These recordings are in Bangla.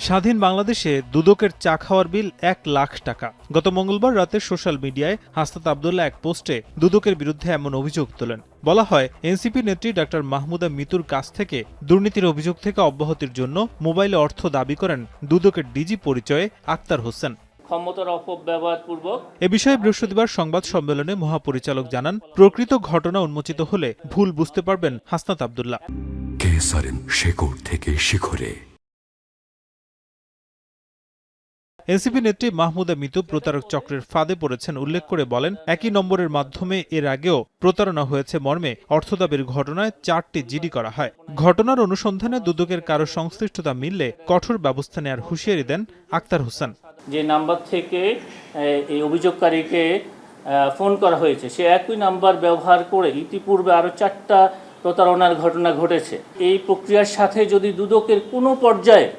স্বাধীন বাংলাদেশে দুদকের চা খাওয়ার বিল ১ লাখ টাকা। গত মঙ্গলবার রাতে সোশ্যাল মিডিয়ায় হাসনাত আবদুল্লাহ এক পোস্টে দুদকের বিরুদ্ধে এমন অভিযোগ তোলেন। বলা হয়, এনসিপি নেত্রী ডাক্তার মাহমুদা মিতুর কাছ থেকে দুর্নীতির অভিযোগ থেকে অব্যাহতির জন্য মোবাইলে অর্থ দাবি করেন দুদকের ডিজি পরিচয়ে আক্তার হোসেন। ক্ষমতার অপব্যবহারপূর্বক এ বিষয়ে বৃহস্পতিবার সংবাদ সম্মেলনে মহাপরিচালক জানান, প্রকৃত ঘটনা উন্মোচিত হলে ভুল বুঝতে পারবেন হাসনাত আবদুল্লাহ। শেকড় থেকে শিখরে। এনসিপি নেত্রী মাহমুদা মিতু প্রতারক চক্রের ফাঁদে পড়েছেন উল্লেখ করে বলেন, একই নম্বরের মাধ্যমে এর আগেও প্রতারণা হয়েছে মর্মে অর্থদাবির ঘটনায় 4টি জিডি করা হয়। ঘটনার অনুসন্ধানে দুদকের কারো সংশ্লিষ্টতা মিললে কঠোর ব্যবস্থা নেওয়ার হুঁশিয়ারি দেন আক্তার হোসেন। যে নাম্বার থেকে এই অভিযোগকারীকে ফোন করা হয়েছে, সে একই নাম্বার ব্যবহার করে ইতিপূর্বে আরও 4টা প্রতারণার ঘটনা ঘটেছে। এই প্রক্রিয়ার সাথে যদি দুদকের কোনো পর্যায়ে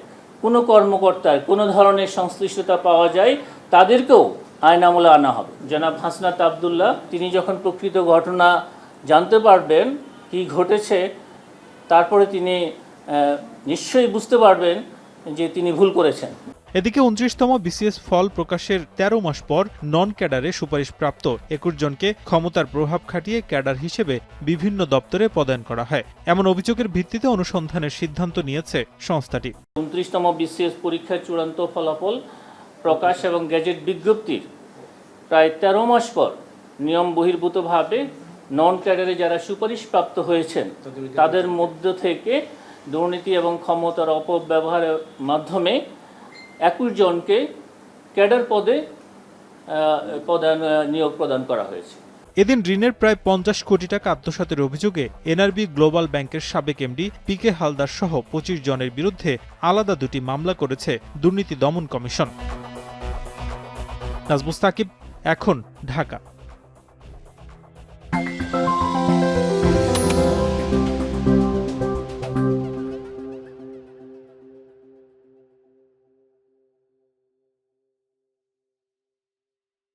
কোনো কর্মকর্তার কোনো ধরনের সংশ্লিষ্টতা পাওয়া যায়, তাদেরকেও আইন আমলে আনা হবে। জনাব হাসনাত আবদুল্লাহ তিনি যখন প্রকৃত ঘটনা জানতে পারবেন কি ঘটেছে, তারপরে তিনি নিশ্চয়ই বুঝতে পারবেন যে তিনি ভুল করেছেন। এদিকে 29তম বিসিএস ফল প্রকাশের 13 মাস পর নন ক্যাডারে সুপারিশপ্রাপ্ত 21 জনকে ক্ষমতার প্রভাব খাটিয়ে ক্যাডার হিসেবে বিভিন্ন দপ্তরে পদায়ন করা হয়। এমন অভিযোগের ভিত্তিতে অনুসন্ধানের সিদ্ধান্ত নিয়েছে সংস্থাটি। 29তম বিসিএস পরীক্ষার চূড়ান্ত ফলাফল প্রকাশ এবং গ্যাজেট বিজ্ঞপ্তির প্রায় 13 মাস পর নিয়ম বহির্ভূতভাবে নন ক্যাডারে যারা সুপারিশপ্রাপ্ত হয়েছেন, তাদের মধ্য থেকে দুর্নীতি এবং ক্ষমতার অপব্যবহারের মাধ্যমে 21 জনকে ক্যাডার পদে নিয়োগ প্রদান করা হয়েছে। এদিন ঋণের প্রায় 50 কোটি টাকা আত্মসাতের অভিযোগে এনআরবি গ্লোবাল ব্যাংকের সাবেক এমডি পিকে হালদার সহ 25 জনের বিরুদ্ধে আলাদা 2টি মামলা করেছে দুর্নীতি দমন কমিশন। নাজমুস সাকিব, এখন, ঢাকা।